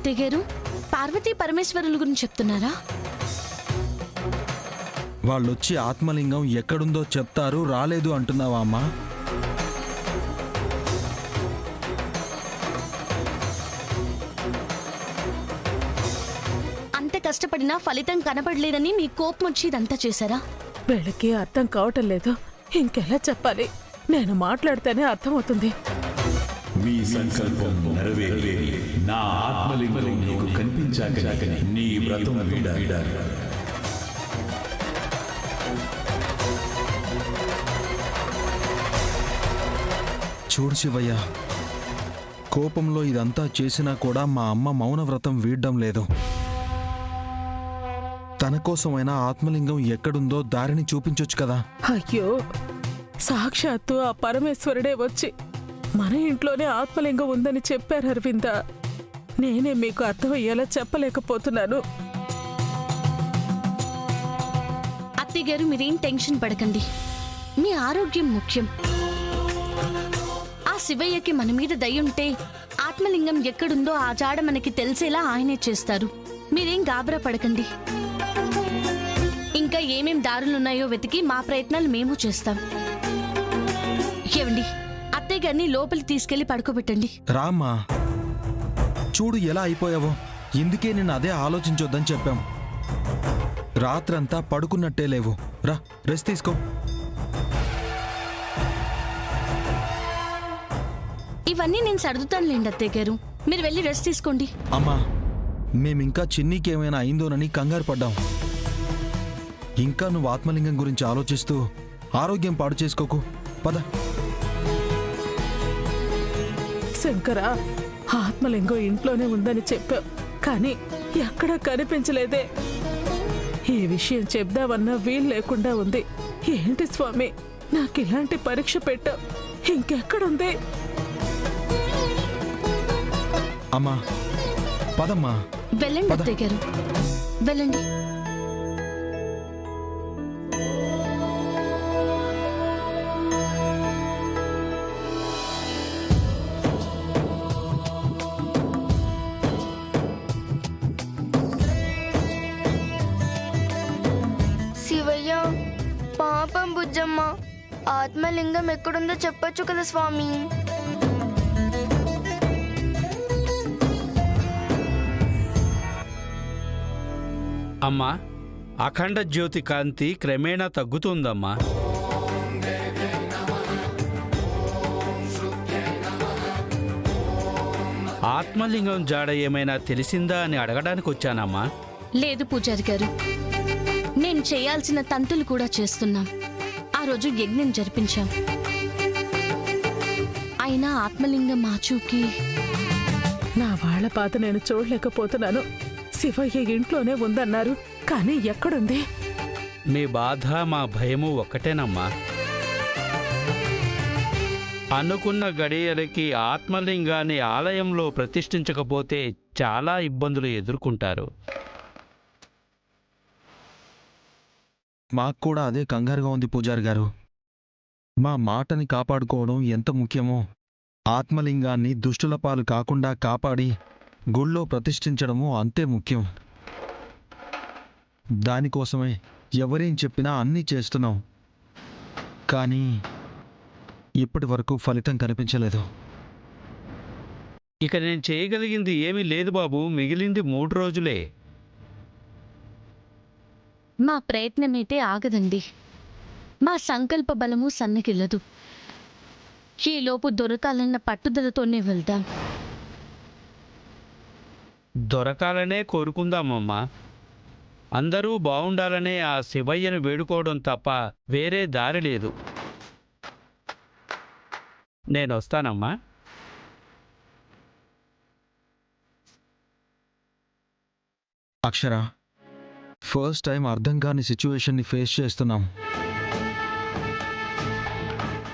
అత్తయ్య గారు, పార్వతీ పరమేశ్వరుల గురించి చెప్తున్నారా? వాళ్ళొచ్చి ఆత్మలింగం ఎక్కడుందో చెప్తారు, రాలేదు అంటున్నావా అమ్మా? అంత కష్టపడినా ఫలితం కనపడలేదని మీ కోపం వచ్చి ఇదంతా చేశారా? వీళ్ళకి అర్థం కావటం లేదు. ఇంకెలా చెప్పాలి? నేను మాట్లాడితేనే అర్థమవుతుంది. మీ సంకల్పం నెరవేరేది నా ఆత్మలింగం నీకు కనిపించాక నీ వ్రతం వీడాలి. చూడు శివయ్య, కోపంలో ఇదంతా చేసినా కూడా మా అమ్మ మౌన వ్రతం వీడ్డం లేదు. తన కోసమైనా ఆత్మలింగం ఎక్కడుందో దారిని చూపించొచ్చు కదా. అయ్యో, సాక్షాత్తు ఆ పరమేశ్వరుడే వచ్చి మన ఇంట్లోనే ఆత్మలింగం ఉందని చెప్పారు అరవింద. నేనే మీకు అర్థమయ్యేలా చెప్పలేకపోతున్నాను. అత్తయ్య గారు, మీరేం టెన్షన్ పడకండి. మీ ఆరోగ్యం ముఖ్యం. ఆ శివయ్యకి మన మీద దయ్యుంటే ఆత్మలింగం ఎక్కడుందో ఆ జాడ మనకి తెలిసేలా ఆయనే చేస్తారు. మీరేం గాబరా పడకండి. ఇంకా ఏమేం దారులున్నాయో వెతికి మా ప్రయత్నాలు మేము చేస్తాం. ఏవండి, అత్తయ్య గారిని లోపలికి తీసుకెళ్లి పడుకోబెట్టండి. రామ్మా, చూడు ఎలా అయిపోయావో. ఇందుకే నేను అదే ఆలోచించొద్దని చెప్పాం. రాత్రంతా పడుకున్నట్టే లేవు. రా, రెస్ట్ తీసుకో. ఇవన్నీ నేను సర్దుతానులేండి అత్తయ్య గారు, మీరు వెళ్ళి రెస్ట్ తీసుకోండి. అమ్మా, మేమింకా చిన్నీకేమైనా అయిందోనని కంగారు పడ్డాం. ఇంకా నువ్వు ఆత్మలింగం గురించి ఆలోచిస్తూ ఆరోగ్యం పాడు చేసుకోకు. పద. శంకరా, ఆత్మలింగం ఇంట్లోనే ఉందని చెప్పావు, కానీ ఎక్కడా కనిపించలేదే. ఈ విషయం చెప్దామన్నా వీలు లేకుండా ఉంది. ఏంటి స్వామి, నాకు ఇలాంటి పరీక్ష పెట్టావు? ఇంకెక్కడుంది? అమ్మా, పదమ్మా. వెళ్ళండి అత్తయ్య గారు, వెళ్ళండి. శివయ్య, పాపం బుజ్జమ్మ, ఆత్మలింగం ఎక్కడుందో చెప్పొచ్చు కదా స్వామి. అమ్మా, అఖండ జ్యోతి కాంతి క్రమేణా తగ్గుతుందమ్మా. ఆత్మలింగం జాడ ఏమైనా తెలిసిందా అని అడగడానికి వచ్చానమ్మా. లేదు పూజారి గారు, నేను చేయాల్సిన తంతులు కూడా చేస్తున్నాం. ఆ రోజు యజ్ఞం జరిపించాం. అయినా ఆత్మలింగం ఆచూకి నా వాళ్ళ బాధ నేను చూడలేకపోతున్నాను. శివయ్య ఇంట్లోనే ఉందన్నారు, కానీ ఎక్కడుంది? మీ బాధ మా భయము ఒక్కటేనమ్మా. అనుకున్న గడియలకి ఆత్మలింగాన్ని ఆలయంలో ప్రతిష్ఠించకపోతే చాలా ఇబ్బందులు ఎదుర్కొంటారు. మాకు కూడా అదే కంగారుగా ఉంది పూజారి గారు. మా మాటని కాపాడుకోవడం ఎంత ముఖ్యమో, ఆత్మలింగాన్ని దుష్టుల పాలు కాకుండా కాపాడి గుళ్ళో ప్రతిష్ఠించడము అంతే ముఖ్యం. దానికోసమే ఎవరేం చెప్పినా అన్నీ చేస్తున్నాం. కానీ ఇప్పటి వరకు ఫలితం కనిపించలేదు. ఇక నేను చేయగలిగింది ఏమీ లేదు బాబు, మిగిలింది 3 రోజులే. మా ప్రయత్నమైతే ఆగదండి. మా సంకల్ప బలము సన్నగిల్లదు. ఈలోపు దొరకాలన్న పట్టుదలతోనే వెళ్దాం. దొరకాలనే కోరుకుందామమ్మా. అందరూ బావుండాలనే ఆ శివయ్యను వేడుకోవడం తప్ప వేరే దారి లేదు. నేనొస్తానమ్మా. అక్షర, ఫస్ట్ టైం అర్థం కాని సిచ్యువేషన్ని ఫేస్ చేస్తున్నాం.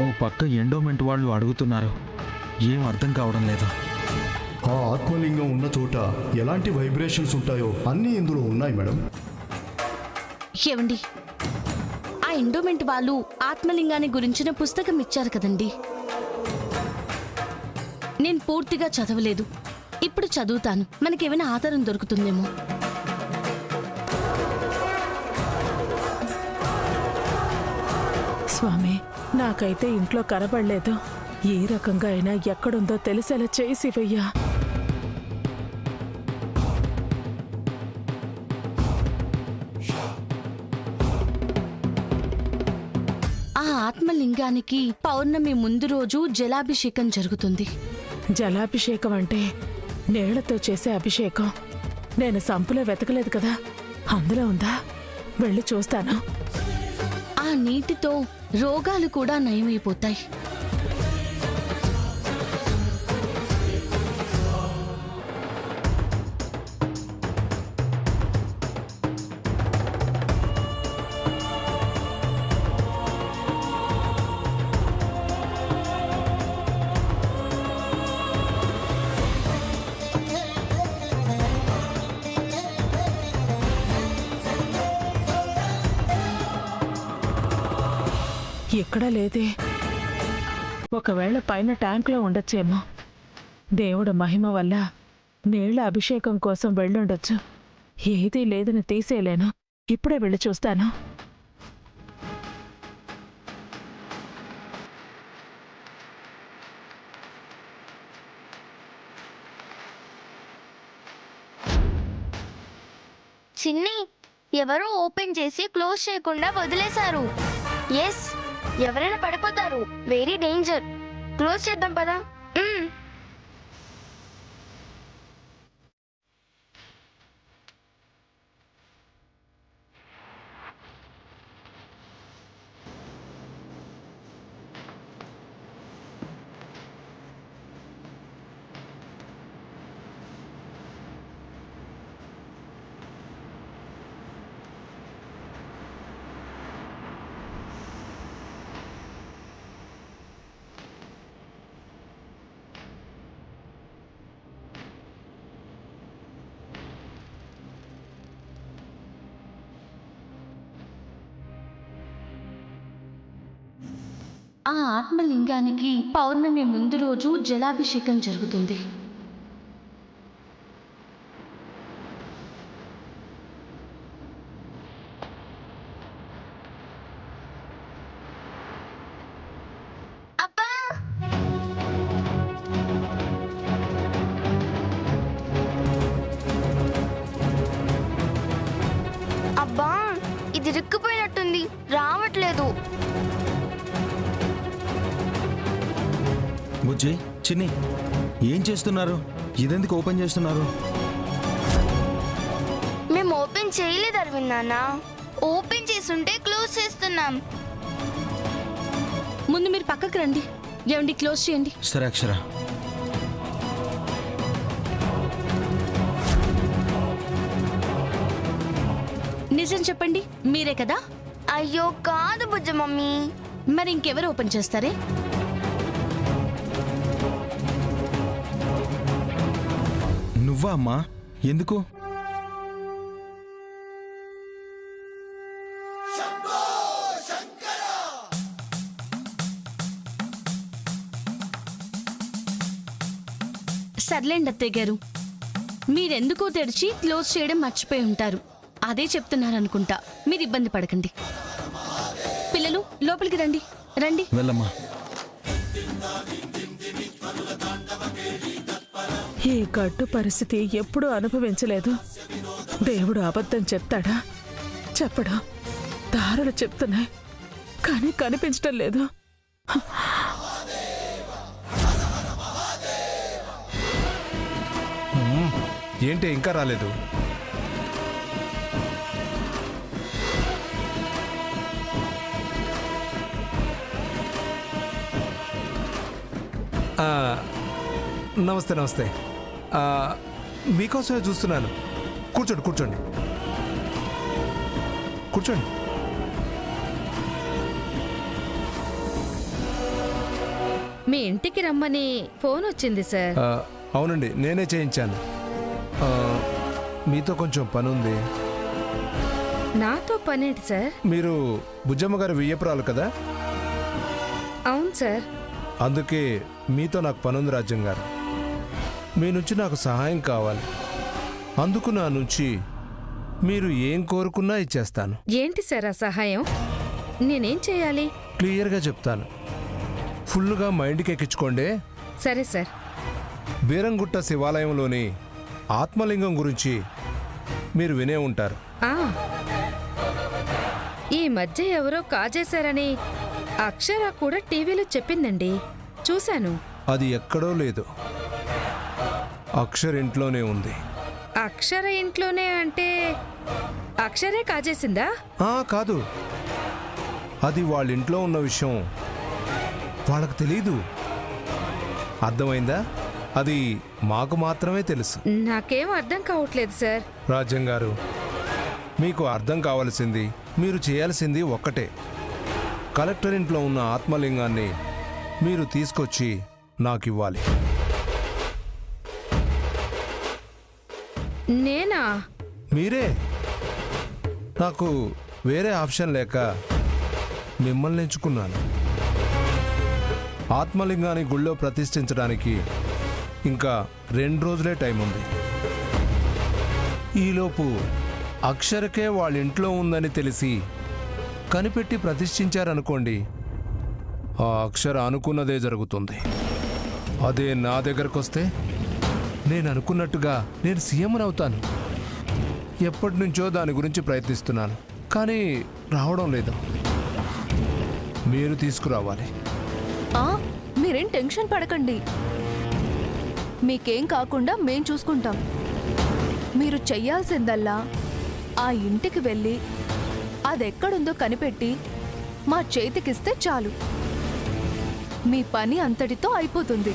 ఓ పక్క ఎండోమెంట్ వాళ్ళు అడుగుతున్నారు, ఏం అర్థం కావడం లేదు. ఆ ఆత్మలింగం ఉన్న చోట ఎలాంటి వైబ్రేషన్స్ ఉంటాయో అన్నీ ఇందులో ఉన్నాయి మేడం. ఏవండి, ఆ ఎండోమెంట్ వాళ్ళు ఆత్మలింగాన్ని గురించిన పుస్తకం ఇచ్చారు కదండి. నేను పూర్తిగా చదవలేదు, ఇప్పుడు చదువుతాను, మనకేమైనా ఆధారం దొరుకుతుందేమో. స్వామి, నాకైతే ఇంట్లో కనబడలేదు. ఏ రకంగా అయినా ఎక్కడుందో తెలిసేలా చేయి శివయ్య. ఆ ఆత్మలింగానికి పౌర్ణమి ముందు రోజు జలాభిషేకం జరుగుతుంది. జలాభిషేకం అంటే నీళ్లతో చేసే అభిషేకం. నేను సంపులో వెతకలేదు కదా, అందులో ఉందా? వెళ్ళి చూస్తాను. ఆ నీటితో రోగాలు కూడా నయమైపోతాయి. ఎక్కడా లేదే. ఒకవేళ పైన ట్యాంక్లో ఉండొచ్చేమో. దేవుడు మహిమ వల్ల నీళ్ల అభిషేకం కోసం వెళ్ళుండొచ్చు. ఏదీ లేదని తీసేయలేను. ఇప్పుడే వెళ్ళి చూస్తాను. చిన్ని, ఎవరో ఓపెన్ చేసి క్లోజ్ చేయకుండా వదిలేశారు. ఎస్, ఎవరైనా పడిపోతారు. Very danger. క్లోజ్ చేద్దాం పదా. ఆ ఆత్మలింగానికి పౌర్ణమి ముందు రోజు జలాభిషేకం జరుగుతుంది. అబ్బా, అబ్బా, ఇది ఇరుక్కుపోయినట్టుంది, రావట్లేదు. బుజ్జి, చిన్ని, ఏం చేస్తున్నారు? ఇదెందుకు ఓపెన్ చేస్తున్నారు? మేము ఓపెన్ చేయలేదు అరవింద్ నాన్న. ఓపెన్ చేసుంటే క్లోజ్ చేస్తున్నాం. ముందు మీరు పక్కకు రండి. ఏమండి, క్లోజ్ చేయండి. సరే అక్షర. నిజం చెప్పండి, మీరే కదా? అయ్యో కాదు బుజ్జ మమ్మీ. మరి ఇంకెవరు ఓపెన్ చేస్తారే? నువ్వా అమ్మా? ఎందుకు? సర్లేండి అత్తయ్య గారు, మీరెందుకో తెరిచి క్లోజ్ చేయడం మర్చిపోయి ఉంటారు. అదే చెప్తున్నారనుకుంటా. మీరు ఇబ్బంది పడకండి. పిల్లలు లోపలికి రండి. రండి. వెళ్ళమ్మా. ఈ గడ్డు పరిస్థితి ఎప్పుడూ అనుభవించలేదు. దేవుడు అబద్ధం చెప్తాడా? చెప్పడా? దారులు చెప్తున్నాయి, కానీ కనిపించటం లేదు. ఏంటి ఇంకా రాలేదు? నమస్తే నమస్తే. మీకోసమే చూస్తున్నాను. కూర్చోండి కూర్చోండి కూర్చోండి. మీ ఇంటికి రమ్మని ఫోన్ వచ్చింది సార్. అవునండి, నేనే చేయించాను. మీతో కొంచెం పని ఉంది. నాతో పనేంటి సార్? మీరు బుజ్జమ్మ గారు వియ్యపురాలు కదా? అవును సార్. అందుకే మీతో నాకు పనుంది రాజ్యం గారు. మీ నుంచి నాకు సహాయం కావాలి. అందుకు నా నుంచి మీరు ఏం కోరుకున్నా ఇచ్చేస్తాను. ఏంటి సార్ ఆ సహాయం? నేనేం చేయాలి? క్లియర్గా చెప్తాను. ఫుల్లుగా మైండ్కి ఎక్కించుకోండి. సరే సార్. బీరంగుట్ట శివాలయంలోని ఆత్మలింగం గురించి మీరు వినే ఉంటారు. ఆ, ఈ మధ్య ఎవరో కాజేశారని అక్షర కూడా టీవీలో చెప్పిందండి, చూశాను. అది ఎక్కడో లేదు, అక్షర్ ఇంట్లోనే ఉంది. అక్షర ఇంట్లోనే అంటే అక్షరే కాజేసిందా? కాదు, అది వాళ్ళ ఇంట్లో ఉన్న విషయం వాళ్ళకు తెలీదు. అర్థమైందా? అది మాకు మాత్రమే తెలుసు. నాకేం అర్థం కావట్లేదు సార్. రాజ్యం గారు, మీకు అర్థం కావలసింది, మీరు చేయాల్సింది ఒక్కటే. కలెక్టర్ ఇంట్లో ఉన్న ఆత్మలింగాన్ని మీరు తీసుకొచ్చి నాకివ్వాలి. నేనా? మీరే. నాకు వేరే ఆప్షన్ లేక మిమ్మల్ని ఎంచుకున్నాను. ఆత్మలింగాన్ని గుళ్ళో ప్రతిష్ఠించడానికి ఇంకా 2 రోజులే టైం ఉంది. ఈలోపు అక్షరకే వాళ్ళ ఇంట్లో ఉందని తెలిసి కనిపెట్టి ప్రతిష్ఠించారనుకోండి, ఆ అక్షర అనుకున్నదే జరుగుతుంది. అదే నా దగ్గరకు వస్తే నేను అనుకున్నట్టుగా నేను సీఎంనవుతాను. ఎప్పటి నుంచో దాని గురించి ప్రయత్నిస్తున్నాను, కానీ రావడం లేదు. మీరు తీసుకురావాలి. మీరేం టెన్షన్ పడకండి, మీకేం కాకుండా మేం చూసుకుంటాం. మీరు చెయ్యాల్సిందల్లా ఆ ఇంటికి వెళ్ళి అదెక్కడుందో కనిపెట్టి మా చేతికిస్తే చాలు. మీ పని అంతటితో అయిపోతుంది.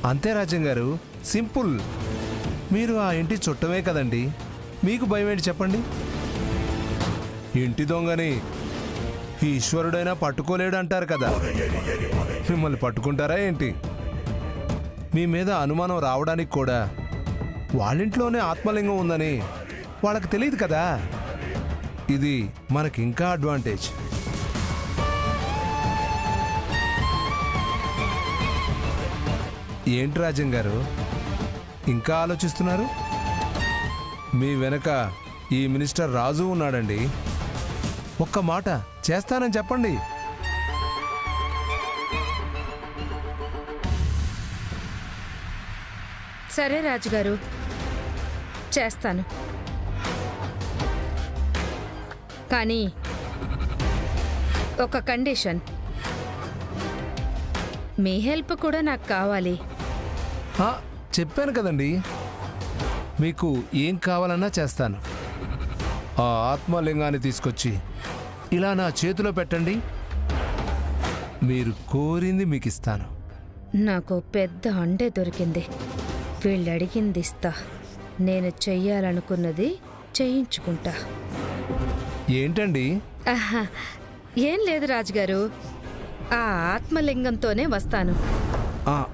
అంతే రాజ్యం గారు, సింపుల్. మీరు ఆ ఇంటి చుట్టమే కదండి, మీకు భయం ఏంటి చెప్పండి? ఇంటి దొంగని ఈశ్వరుడైనా పట్టుకోలేడు అంటారు కదా, మిమ్మల్ని పట్టుకుంటారా ఏంటి? మీ మీద అనుమానం రావడానికి కూడా వాళ్ళింట్లోనే ఆత్మలింగం ఉందని వాళ్ళకి తెలియదు కదా. ఇది మనకింకా అడ్వాంటేజ్. ఏంటి రాజ్యం గారు ఇంకా ఆలోచిస్తున్నారు? మీ వెనక ఈ మినిస్టర్ రాజు ఉన్నాడండి. ఒక్క మాట చేస్తానని చెప్పండి. సరే రాజుగారు, చేస్తాను. కానీ ఒక కండిషన్. మీ హెల్ప్ కూడా నాకు కావాలి. చెప్పాను కదండి, మీకు ఏం కావాలన్నా చేస్తాను. ఆ ఆత్మలింగాన్ని తీసుకొచ్చి ఇలా నా చేతిలో పెట్టండి, మీరు కోరింది మీకు ఇస్తాను. నాకు పెద్ద అండే దొరికింది. వీళ్ళు అడిగింది ఇస్తా. నేను చెయ్యాలనుకున్నది చేయించుకుంటా. ఏంటండి? ఏం లేదు రాజుగారు, ఆ ఆత్మలింగంతోనే వస్తాను.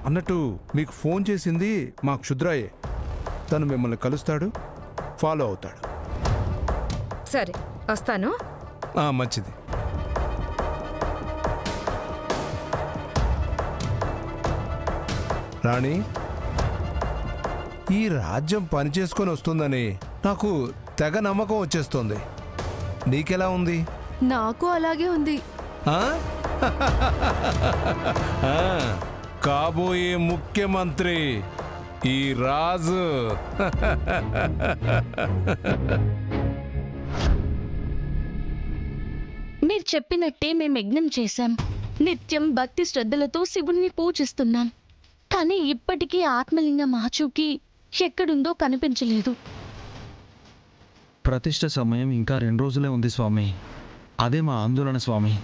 అన్నట్టు మీకు ఫోన్ చేసింది మా క్షుద్రాయే. తను మిమ్మల్ని కలుస్తాడు, ఫాలో అవుతాడు. సరే, వస్తాను. మంచిది. రాణి, ఈ రాజ్యం పనిచేసుకొని వస్తుందని నాకు తెగ నమ్మకం వచ్చేస్తుంది. నీకెలా ఉంది? నాకు అలాగే ఉంది. కాబోయే ముఖ్యమంత్రి ఈ రాజు. మీరు చెప్పినట్టే మేము యజ్ఞం చేశాం. నిత్యం భక్తి శ్రద్ధలతో శివుణ్ణి పూజిస్తున్నాం. కానీ ఇప్పటికీ ఆత్మలింగం ఆచూకీ ఎక్కడుందో కనిపించలేదు. ప్రతిష్ఠ సమయం ఇంకా 2 రోజులే ఉంది స్వామి. అదే మా ఆందోళన స్వామి.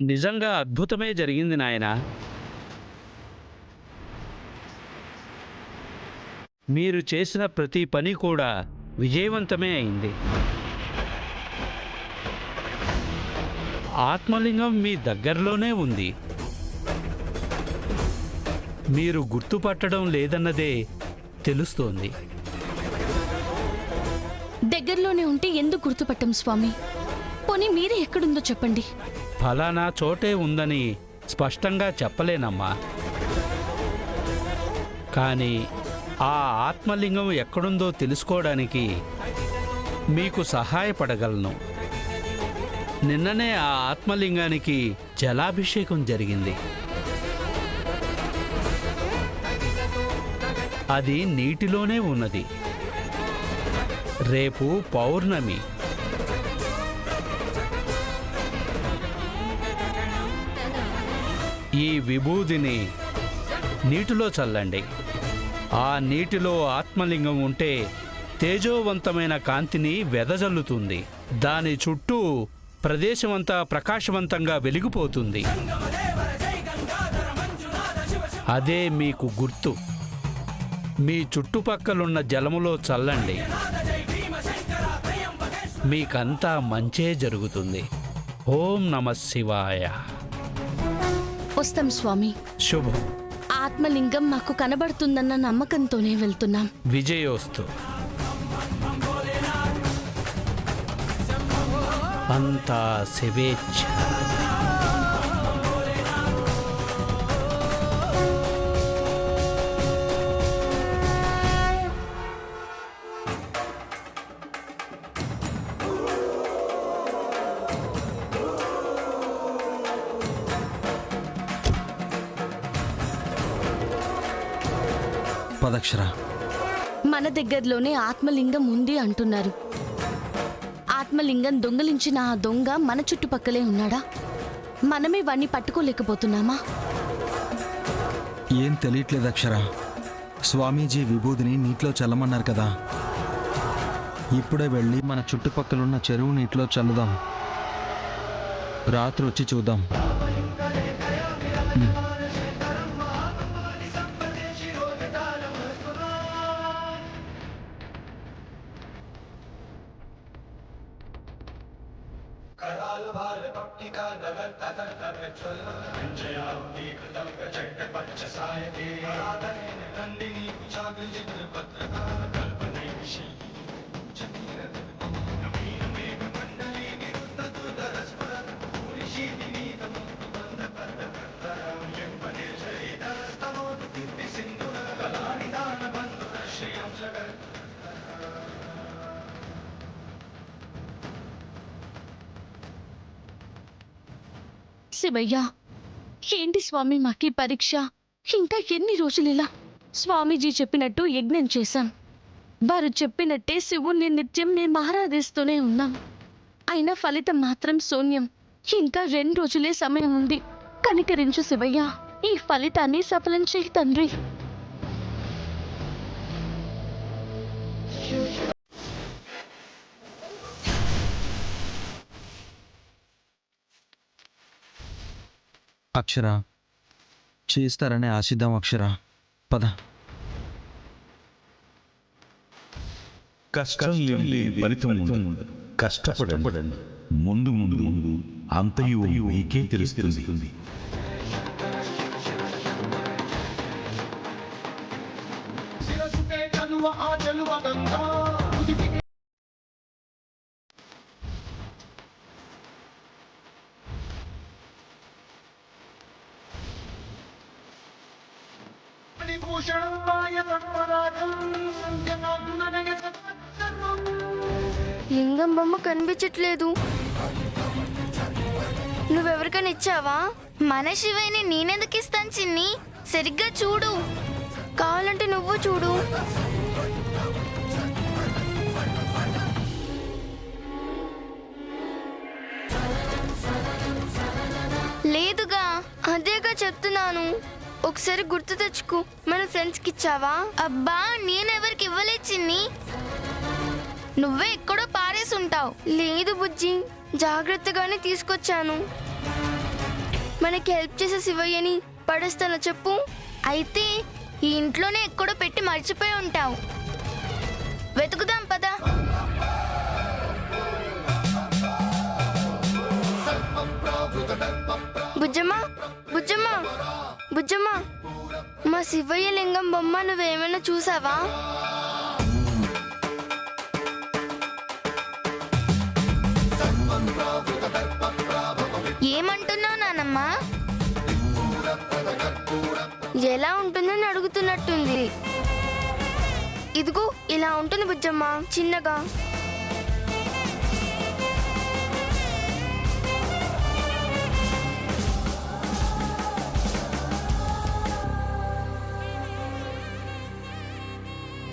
నిజంగా అద్భుతమే జరిగింది నాయనా. మీరు చేసిన ప్రతి పని కూడా విజయవంతమే అయింది. ఆత్మలింగం మీ దగ్గరలోనే ఉంది. మీరు గుర్తుపట్టడం లేదన్నదే తెలుస్తోంది. దగ్గరలోనే ఉంటే ఎందుకు గుర్తుపట్టం స్వామి? పోనీ మీరే ఎక్కడుందో చెప్పండి. ఫలానా చోటే ఉందని స్పష్టంగా చెప్పలేనమ్మా. కానీ ఆ ఆత్మలింగం ఎక్కడుందో తెలుసుకోవడానికి మీకు సహాయపడగలను. నిన్ననే ఆ ఆత్మలింగానికి జలాభిషేకం జరిగింది. అది నీటిలోనే ఉన్నది. రేపు పౌర్ణమి. ఈ విభూదిని నీటిలో చల్లండి. ఆ నీటిలో ఆత్మలింగం ఉంటే తేజోవంతమైన కాంతిని వెదజల్లుతుంది. దాని చుట్టూ ప్రదేశమంతా ప్రకాశవంతంగా వెలిగిపోతుంది. అదే మీకు గుర్తు. మీ చుట్టుపక్కలున్న జలములో చల్లండి. మీకంతా మంచే జరుగుతుంది. ఓం నమః శివాయ. వస్తాం స్వామి. శుభం. ఆత్మలింగం మాకు కనబడుతుందన్న నమ్మకంతోనే వెళ్తున్నాం. విజయోస్తు. అంతా శివేచ్ఛ. పదక్షర. మన దగ్గరలోనే ఆత్మలింగం ఉంది అంటున్నారు. ఆత్మలింగం దొంగలించిన ఆ దొంగ మన చుట్టుపక్కలే ఉన్నాడా? మనమే వాణ్ణి పట్టుకోలేకపోతున్నామా? ఏం తెలియట్లేదు అక్షర. స్వామీజీ విభూదిని నీటిలో చల్లమన్నారు కదా. ఇప్పుడే వెళ్ళి మన చుట్టుపక్కలున్న చెరువు నీటిలో చల్లుదాం. రాత్రి వచ్చి చూద్దాం. శివయ్య, ఏంటి స్వామి మాకి పరీక్ష? ఇంకా ఎన్ని రోజులు ఇలా? స్వామీజీ చెప్పినట్టు యజ్ఞం చేశాం. వారు చెప్పినట్టే శివుణ్ణి నిత్యం మేము ఆరాధిస్తూనే ఉన్నాం. అయినా ఫలితం మాత్రం శూన్యం. ఇంకా 2 రోజులే సమయం ఉంది. కనికరించు శివయ్య, ఈ ఫలితాన్ని సఫలం చేయి తండ్రి. అక్షర, చేస్తారని ఆశిద్దాం. అక్షర, పద. కష్టం లేని ఫలితం ఉండదు. కష్టపడండి. ముందు ముందు అంతయు మీకే తెలుస్తుంది. లింగం బొమ్మ కనిపించట్లేదు. నువ్వెవరికైనా ఇచ్చావా? మన శివయ్యని నేనెందుకు ఇస్తాను చిన్ని? సరిగ్గా చూడు. కావాలంటే నువ్వు చూడు. లేదుగా, అదేగా చెప్తున్నాను. ఒకసారి గుర్తు తెచ్చుకో. మన ఫ్రెండ్స్కి ఇచ్చావా? అబ్బా, నేనెవరికి ఇవ్వలేదు చిన్ని. నువ్వే ఎక్కడో పారేసి ఉంటావు. లేదు బుజ్జి, జాగ్రత్తగానే తీసుకొచ్చాను. మనకి హెల్ప్ చేసే శివయ్యని పడేస్తాను చెప్పు. అయితే ఈ ఇంట్లోనే ఎక్కడో పెట్టి మర్చిపోయి ఉంటావు. వెతుకుదాం పద. బుజ్జమ్మ బుజ్జమ్మ బుజ్జమ్మ, మా శివయ్య లింగం బొమ్మ నువ్వేమైనా చూసావా? ఏమంటున్నావు నానమ్మ? ఎలా ఉంటుందని అడుగుతున్నట్టుంది. ఇదిగో ఇలా ఉంటుంది బుజ్జమ్మ, చిన్నగా.